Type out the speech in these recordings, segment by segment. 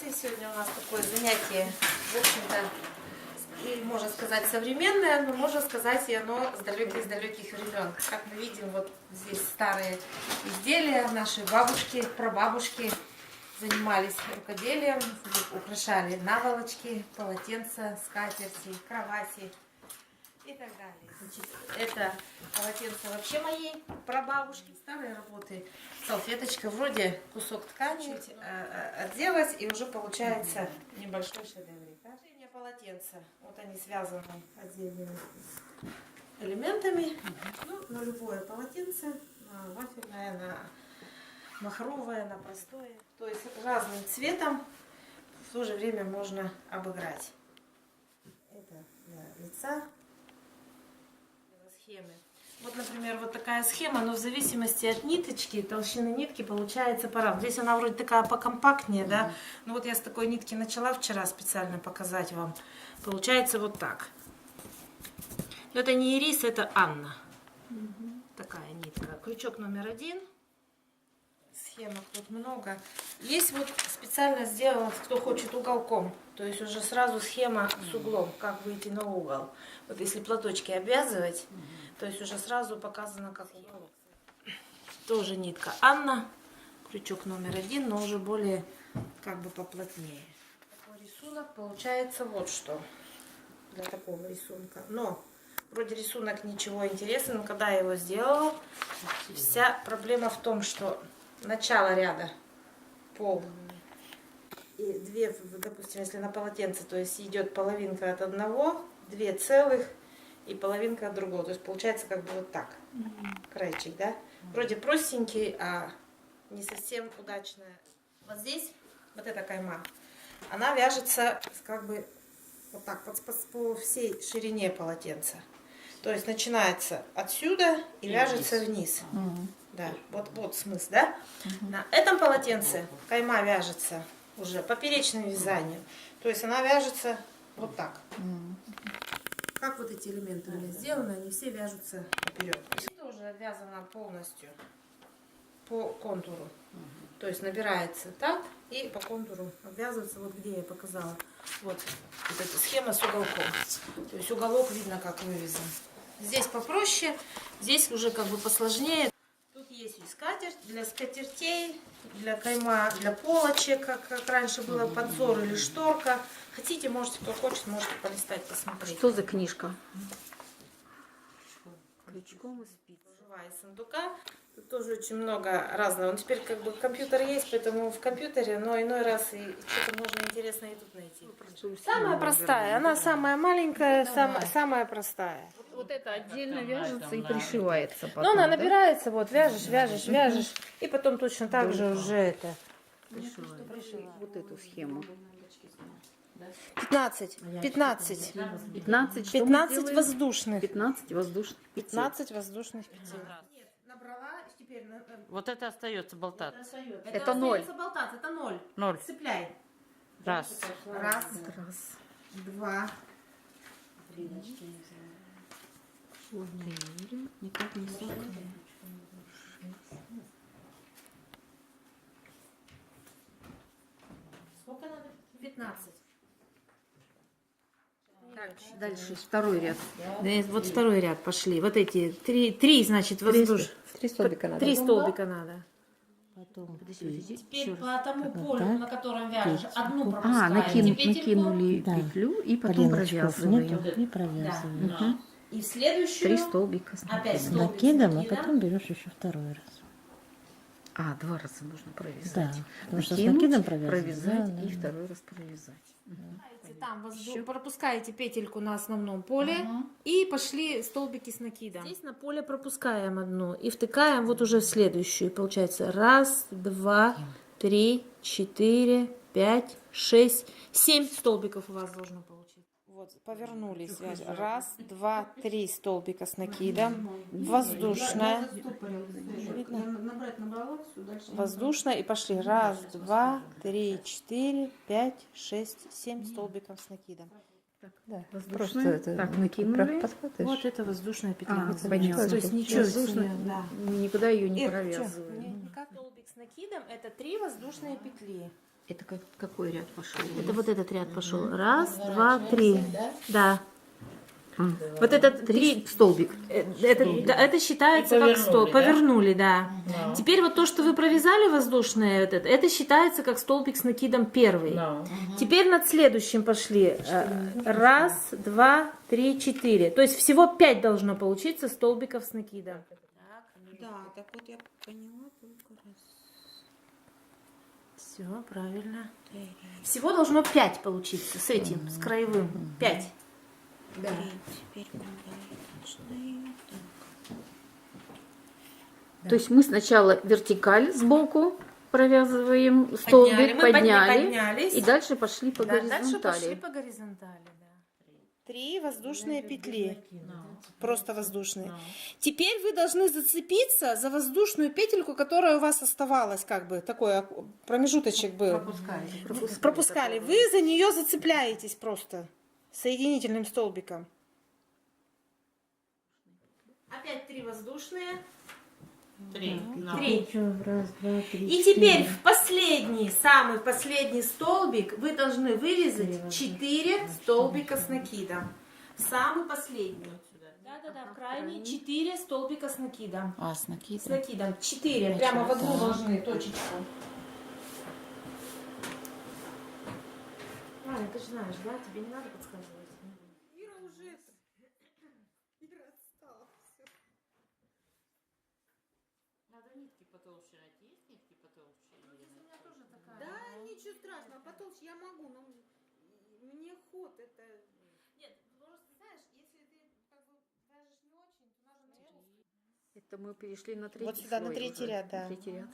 Здравствуйте! Сегодня у нас такое занятие, в общем-то, и можно сказать современное, но можно сказать и оно с далеких времен. Как мы видим, вот здесь старые изделия, наши бабушки, прабабушки занимались рукоделием, украшали наволочки, полотенца, скатерти, кровати и так далее. Значит, это полотенце вообще моей прабабушки, старые работы. Салфеточка, вроде кусок ткани, отделать, и уже получается небольшой шедеврик. Полотенца, вот они связаны отдельными элементами. Ну, на любое полотенце, на вафельное, на махровое, на простое. То есть разным цветом в то же время можно обыграть. Это для лица, для схемы. Вот, например, вот такая схема, но в зависимости от ниточки, толщины нитки получается по-разному. Здесь она вроде такая покомпактнее, да. Ну вот я с такой нитки начала вчера специально показать вам. Получается вот так. Но это не ирис, это Анна. Такая нитка. Крючок номер 1. Схемок тут много. Есть вот специально сделано, кто хочет уголком. То есть уже сразу схема с углом, как выйти на угол. Вот если платочки обвязывать, то есть уже сразу показано, как уголок. Тоже нитка Анна. Крючок номер 1, но уже более как бы поплотнее. Такой рисунок получается вот что. Для такого рисунка. Но вроде рисунок ничего интересного, но когда я его сделала, вся проблема в том, что начало ряда пол и две, допустим, если на полотенце, то есть идет половинка от одного, 2 целых и половинка от другого. То есть получается как бы вот так. Крайчик, да? Вроде простенький, а не совсем удачная. Вот здесь вот эта кайма, она вяжется как бы вот так вот по всей ширине полотенца. То есть начинается отсюда и вяжется вниз. Да, вот смысл, да? На этом полотенце кайма вяжется уже поперечным вязанием. То есть она вяжется вот так. Как вот эти элементы у меня сделаны, они все вяжутся вперед. Это уже вязано полностью по контуру. То есть набирается так и по контуру обвязывается, вот где я показала. Вот эта схема с уголком. То есть уголок видно, как вывязан. Здесь попроще, здесь уже как бы посложнее. Тут есть и скатерть для скатертей, для кайма, для полочек, как раньше было подзор или шторка. Хотите, можете, кто хочет, можете полистать, посмотреть. Что за книжка? Крючком и спиц. Живая сундука. Тут тоже очень много разного. Ну, теперь как бы компьютер есть, поэтому в компьютере, но иной раз и что-то можно интересное и тут найти. Самая простая, она самая маленькая, самая простая. Вот это отдельно вяжется и пришивается потом. Но она да? набирается, вот вяжешь, и потом точно так же уже это. Вот эту схему. 15 15 воздушных. 15 воздушных. 15 воздушных петель. Нет, набрала, теперь... Вот это остается болтаться. Это 0. болтаться, это 0. 0. Цепляй. Раз. Раз, два, Никак не сколько надо? 15. Дальше второй ряд. Вот второй ряд пошли. Вот эти три значит, воздушных. 3 столбика надо. 3 столбика надо. Потом. Теперь по тому полю, на котором вяжешь, одну пропускаем. Накинули петлю и потом провязываем. И провязываем. И в следующую 3 столбика. опять столбик с Накидом, а накидом. потом берешь еще второй раз. 2 раза нужно провязать. Да, потому что с Накинуть, накидом провязать да, и да. второй раз провязать. Там пропускаете петельку на основном поле и пошли столбики с накидом. Здесь на поле пропускаем одну и втыкаем вот уже в следующую. Получается 1, 2, 3, 4, 5, 6, 7 столбиков у вас должно получиться. Вот, повернулись. 1, 2, 3 столбика с накидом. Воздушная. Воздушная. И пошли 1, 2, 3, 4, 5, 6, 7 столбиков с накидом. Да. Просто это Так, накинули. подхватываешь. Вот это воздушная петля. Понятно. То есть ничего Воздушная, да. Мы никуда ее не Нет, провязываем. как столбик с накидом, это 3 воздушные петли. Это какой ряд пошел? Это вот этот ряд пошел. Раз, два, три. Да. Вот этот три Столбик. это считается как столбик. Повернули, да. Теперь вот то, что вы провязали воздушное, вот это считается как столбик с накидом первый. Теперь над следующим пошли. Раз, два, три, четыре. То есть всего 5 должно получиться столбиков с накидом. Да, так вот я поняла только раз. Все, правильно. Всего должно 5 получиться с этим, с краевым. 5. Да. Теперь мы То есть мы сначала вертикаль сбоку провязываем столбик, Мы подняли, поднялись. и дальше пошли по Дальше горизонтали. пошли по горизонтали, да. 3 воздушные петли. Просто воздушные. Теперь вы должны зацепиться за воздушную петельку, которая у вас оставалась, как бы такой промежуточек был. Пропускали. Вы за нее зацепляетесь просто соединительным столбиком. Опять 3 воздушные. 3. 3. Раз, два, три, И теперь в последний, самый последний столбик вы должны вырезать 4 столбика с накидом. Самый последний. Да, в крайний 4 столбика с накидом. А, с накидом. С накидом. 4. Прямо в одну должны точечку. Аня, ты же знаешь, да? Тебе не надо подсказывать. Ира уже... Ира отстала. Надо нитки потолще найти. Есть нитки потолще? Да, ничего страшного, потолще я могу, но мне ход это... Нет, просто знаешь, если ты как бы вяжешь не очень, то нужно наверное... Это мы перешли на третий Вот сюда, на слой третий уже. ряд, да. Третий ряд.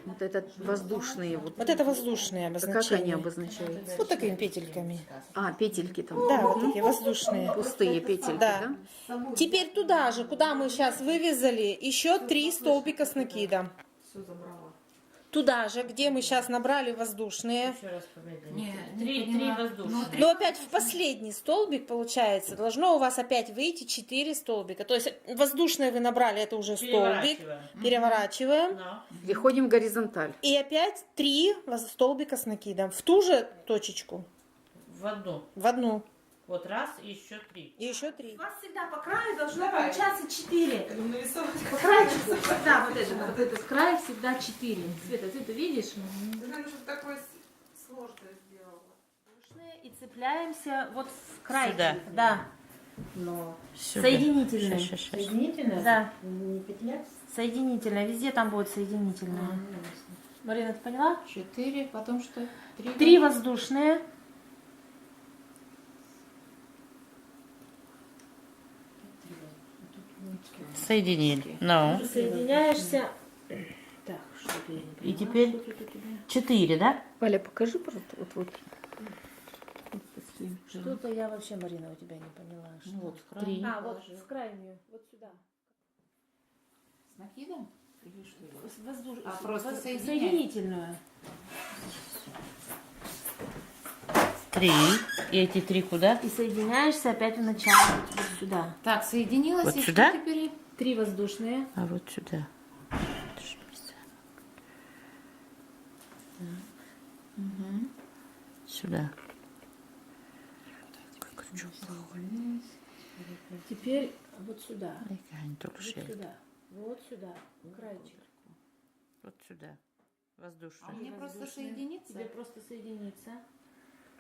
Вот этот воздушные. Вот это воздушные как обозначения. они обозначаются? Вот такими петельками. А, петельки там. Да, вот такие воздушные. Пустые петельки, Да. да? Теперь туда же, куда мы сейчас вывязали, еще 3 столбика с накидом. Туда же, где мы сейчас набрали воздушные. Еще раз помедленнее. 3 воздушных. Но опять в последний столбик, получается, должно у вас опять выйти 4 столбика. То есть воздушные вы набрали, это уже столбик. Переворачиваем. Переходим в горизонталь. И опять 3 столбика с накидом. В ту же точечку. В одну. В одну. Вот раз и еще 3. И еще 3. У вас всегда по краю должно получаться 4. По краю всегда вот этот край всегда 4. Света, ты это видишь? такое сложное сделала. И цепляемся вот в край. Сюда. Да. Соединительный. Соединительная? Да. Не петля? Соединительная. Везде там будет соединительная. Марина, ты поняла? 4, потом что? 3 воздушные. Соединили. Ну. Соединяешься. Так, что-то я не поняла. И теперь 4, да? Валя, покажи, пожалуйста, вот. Что-то я вообще, Марина, у тебя не поняла. Что? Вот, в крайнюю. А, вот в крайнюю. Вот сюда. С накидом? Или что? Просто соединяем? соединительную. 3. И эти 3 куда? И соединяешься опять в начало. Вот сюда. Так, соединилась. Вот и сюда? что теперь? 3 воздушные. А вот сюда. Сюда. Теперь вот сюда. Вот Вот сюда. Вот сюда. Крайчик. Вот сюда. Воздушные. А мне просто Воздушные. соединиться? Тебе просто соединиться.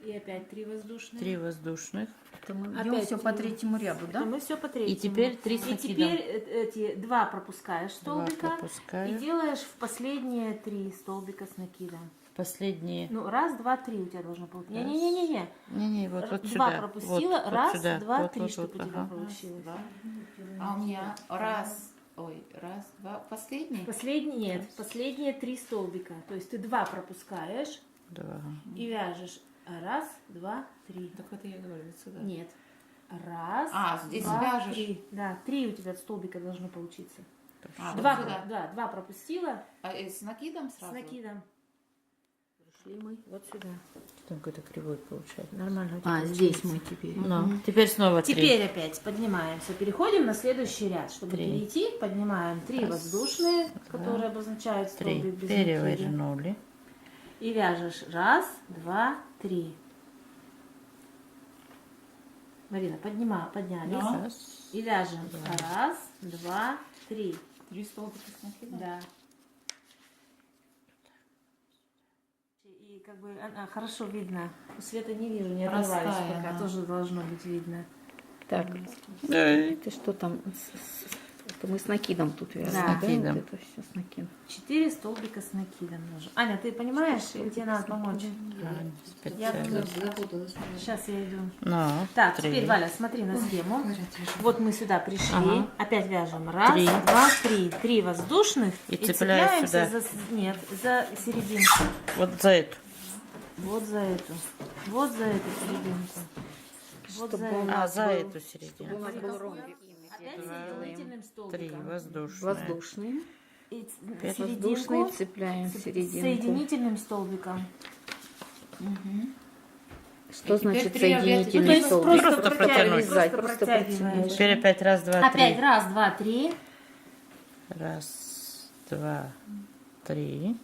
И опять 3 воздушные. 3 воздушных. Это мы Опять идем все по три. третьему ряду, Это да? мы все по третьему. И теперь 3 с И накидом. теперь эти 2 пропускаешь 2 столбика. И пропускаю. делаешь в последние 3 столбика с накидом. Последние. Ну, раз, два, 3 у тебя должно получиться. Не-не-не-не. Не-не, вот 2 сюда. пропустила. Вот, раз, вот сюда. 2, Вот, 3, вот, чтобы вот, у тебя ага. получилось. А у меня раз, два, последний? Последний нет. Последние 3 столбика. То есть ты 2 пропускаешь 2. и вяжешь. Раз, два, 3. Так это я говорю, сюда. Нет. Раз, А, здесь два, вяжешь. 3. Да, 3 у тебя столбика должно получиться. А, 2, вот сюда. да, 2 пропустила А с накидом сразу? с накидом. Шли мы. Вот сюда. Там какой-то кривой получается. Нормально. у тебя А, получается. здесь мы теперь. Ну, теперь снова 3. Теперь опять поднимаемся. Переходим на следующий ряд. Чтобы 3. перейти, поднимаем 3 воздушные, которые обозначают 3. столбик без накида. Перевернули. И вяжешь 1, 2, 3. Марина, поднялись. Раз. И вяжем 1, 2, 3. 3 столбика с накидом. Да. И как бы хорошо видно. У Света не вижу, не оторвались Простая, пока. да. Тоже должно быть видно. Так, ты что там? Это мы с накидом тут вяжем, Да. да? накидом. Вот это все с накидом. 4 столбика с накидом нужно. Аня, ты понимаешь, или тебе надо помочь? Я сейчас я иду. Ну, Так, 3. теперь, Валя, смотри на схему. Вот мы сюда пришли. Ага. Опять вяжем. 1, 3. 2, 3. 3 воздушных. И цепляюсь цепляемся сюда. нет, за серединку. Вот за эту. Вот за эту. Вот за эту серединку. Вот за эту. А, за эту середину. У нас был ромбик. Опять соединительным 3 столбиком. воздушные. Воздушные. И Опять Воздушные серединку цепляем в с серединку. соединительным столбиком. Что значит три опять. соединительный То есть столбик? просто протянуть. Провязать, Просто просто протягиваешь. протянуть. Теперь опять 1, 2, 3. Опять 1, 2, 3. 1, 2, 3.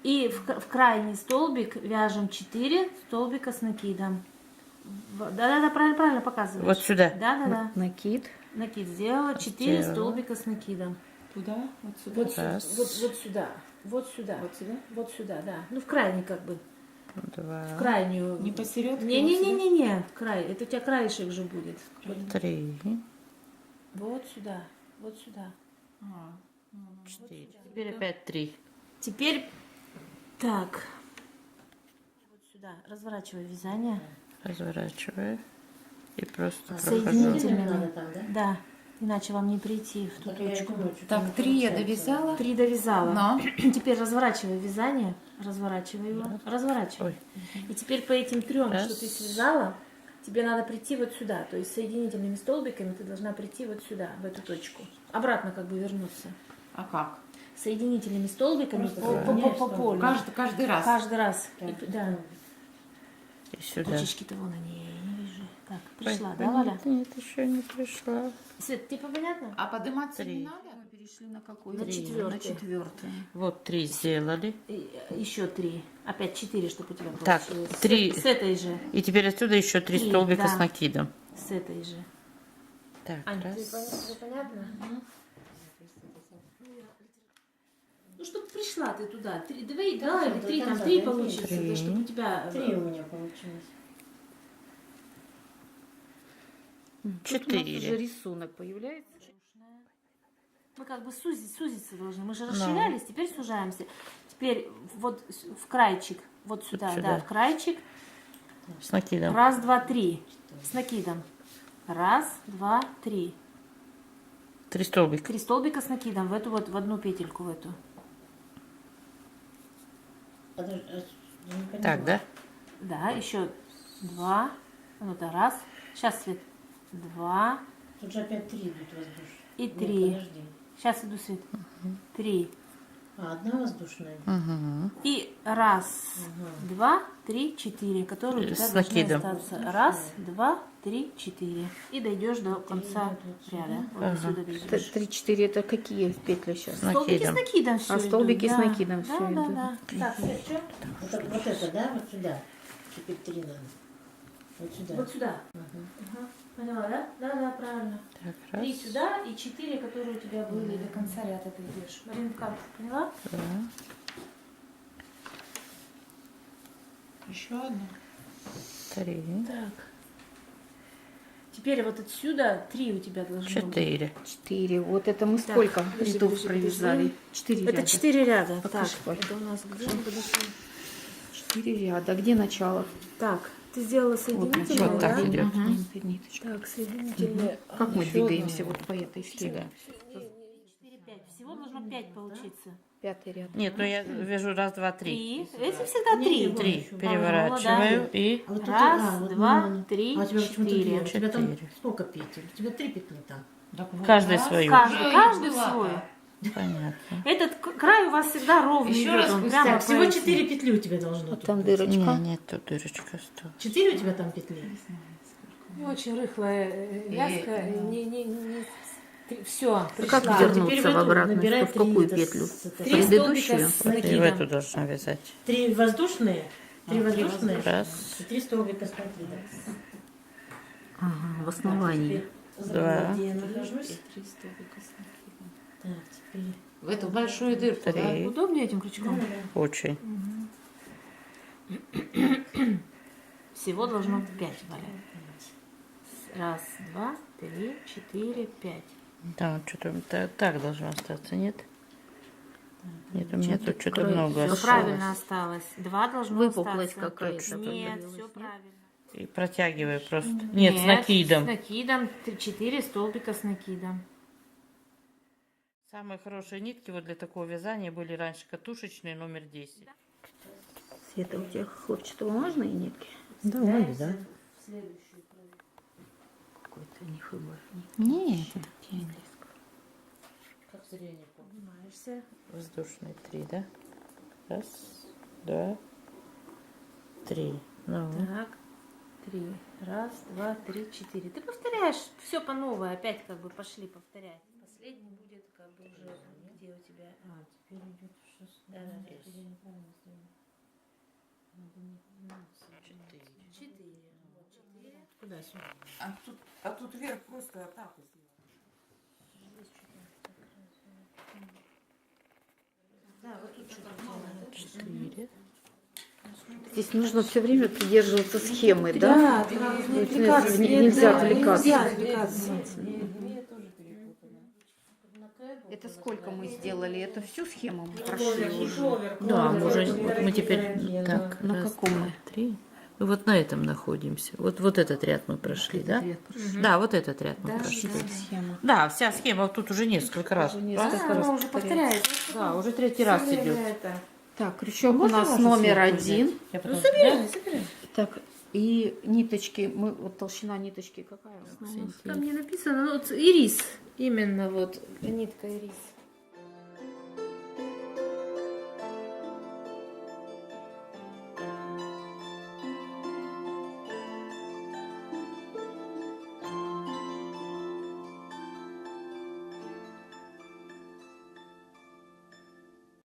И в крайний столбик вяжем 4 столбика с накидом. Да-да-да, правильно показываешь. Вот сюда. Да-да-да. Накид. Накид сделала, 4 Сделала. столбика с накидом. Туда? Вот сюда. Вот, Раз. вот сюда. Вот сюда. Вот сюда? Вот сюда, да. Ну, в крайний как бы. В 2, крайнюю. Не посередке? Не-не-не-не-не. В край. Это у тебя краешек же будет. 3, Вот сюда. Вот сюда. 4. Теперь опять 3. Теперь так. Вот сюда. Разворачивай вязание. Разворачиваю. И просто прохожу. Соединительными. там, да? Да. Иначе вам не прийти в ту Так я и точку. думаю, что Так, там 3 я получается. довязала. 3 довязала. Но. Теперь разворачивай вязание. Разворачивай его. Разворачивай. Ой. И теперь по этим 3, Раз. что ты связала, тебе надо прийти вот сюда. То есть соединительными столбиками ты должна прийти вот сюда, в эту точку. Обратно как бы вернуться. А как? Соединительными столбиками Просто по полю. Каждый раз. Каждый раз. Так, И, да. И сюда. Точечки-то вон они, я не вижу. Так, пришла, Ой, да, Валя? Нет, нет, еще не пришла. Свет, тебе понятно? А подниматься 3. не надо? Мы перешли на какой? На четвертый. На четвертый. Вот 3 сделали. Еще 3. Опять 4, чтобы у тебя Так, получилось. 3. С этой же. И теперь отсюда еще 3 3, столбика да. с накидом. С этой же. Так, Ань, раз. тебе понятно? Ну, чтобы пришла ты туда. 3, 2 или Да, 3, да, там да, 3 да, получится. три. То, чтобы у тебя... 3 у меня получилось. Тут у нас уже 4. рисунок появляется. Мы как бы сузиться должны. Мы же расширялись, теперь сужаемся. Теперь вот в крайчик. Вот сюда, сюда. да, в крайчик. С накидом. 1, 2, 3. С накидом. 1, 2, 3. 3 столбика. 3 столбика с накидом в эту вот, в одну петельку в эту. Подожди, я не поняла. Так, да? Да, еще 2. Ну да, раз. Сейчас, Свет. 2 Тут же опять 3 идут воздушные. и Нет, 3. подожди. Сейчас иду, Свет. 3. А, одна воздушная. Угу. И 1, 2, 3, 4, которые у тебя С должны накидом. остаться. 1, 2, 3, 4. И дойдешь до конца ряда. Вот Ага. отсюда дойдешь. 3-4 это какие петли сейчас? С Столбики с накидом. накидом все А, столбики с накидом да, всё да, идут. да. Так, Свет, что? Вот это, да? Вот сюда. Теперь 3 надо. Вот сюда. Вот сюда. Ага. Поняла, да? Да, да, правильно. Так, 3 раз. сюда и 4, которые у тебя были до конца ряда ты идешь. Марина, как? Поняла? Да. Еще одну. 3. Так. Теперь вот отсюда 3 у тебя должно быть. 4. 4. Вот это мы Так, сколько подожди, рядов подожди, провязали? подожди. 4 Это ряда. 4 ряда. Покажи, Так, Валь. это у нас где мы подошли? 4 ряда. Где начало? Так, ты сделала соединительные, Вот так да? идет. Ниточка. Так, соединительные. Как мы Еще двигаемся вот по этой схеме? 4, 5. Всего должно 5 получиться. 5 ряд. Нет, ну я вяжу 1, 2, 3. 3. Это всегда 3. 3. Переворачиваю и А вот тут, Раз, вот, два, ну, три, а у тебя почему-то 4. 2? У тебя там 4. сколько петель? У тебя 3 петли там. Так вот Каждый раз. свою. Каждый Была свой. так. Понятно. Этот край у вас всегда ровный Еще идет, раз, он прямо так, всего по эти. 4 петли у тебя должно Вот тут там быть. дырочка. Не, нет, тут дырочка осталась. 4 у тебя там петли? Не очень рыхлая вязка. Все, А как пришла. вернуться Теперь в в эту обратную? набирай В какую три, петлю? это, В 3 столбика предыдущую? с И в накидом. эту должна вязать. 3 воздушные, 3 воздушные, Раз. и 3 столбика с петли. Ага, в основании. Два. Где я нахожусь? Так, теперь... В эту большую дырку, да? Три. Удобнее этим крючком? Очень. Всего должно 5 валять. Раз, два, три, 4, 5. Да, что-то так должно остаться, нет? Нет, у меня тут что-то край много всё Все осталось. правильно осталось. 2 должно Выпуклость остаться. какая-то Нет, появилась, все нет? правильно. И протягиваю просто. Нет, с накидом. С накидом. 4 столбика с накидом. Самые хорошие нитки вот для такого вязания были раньше катушечные, номер 10. Света, у тебя хлопчатобумажные нитки? Да, вроде, да. Какой-то нифига. Нет. Как зрение Поднимаешься. Воздушные 3, да? Раз, два, 3. Ну, Так. 3. Раз, два, 3, 4. Ты повторяешь все по новой. Опять как бы пошли повторять. Последний будет как бы уже где у тебя. А, теперь идет 6. Да, да, теперь я неправильно сделала. Надо не 4. Вот 4. Куда сюда? А тут вверх просто атаку сделать. Да, вот тут что-то. 4. Здесь нужно все время придерживаться схемы, да? Нельзя отвлекаться. Это сколько мы сделали? Это всю схему мы прошли уже? Да, мы уже, вот мы теперь так, На раз, каком два, мы? 3. Мы вот на этом находимся. Вот этот ряд мы прошли, да? Да, вот этот ряд мы прошли. Схема. Да, вся схема тут уже несколько раз. Она уже повторяется. Да, уже третий раз идет. Так, крючок у нас номер 1. Я потом Собирай. Так, и ниточки, вот толщина ниточки какая? Там не написано, ну вот ирис. Именно вот нитка ирис.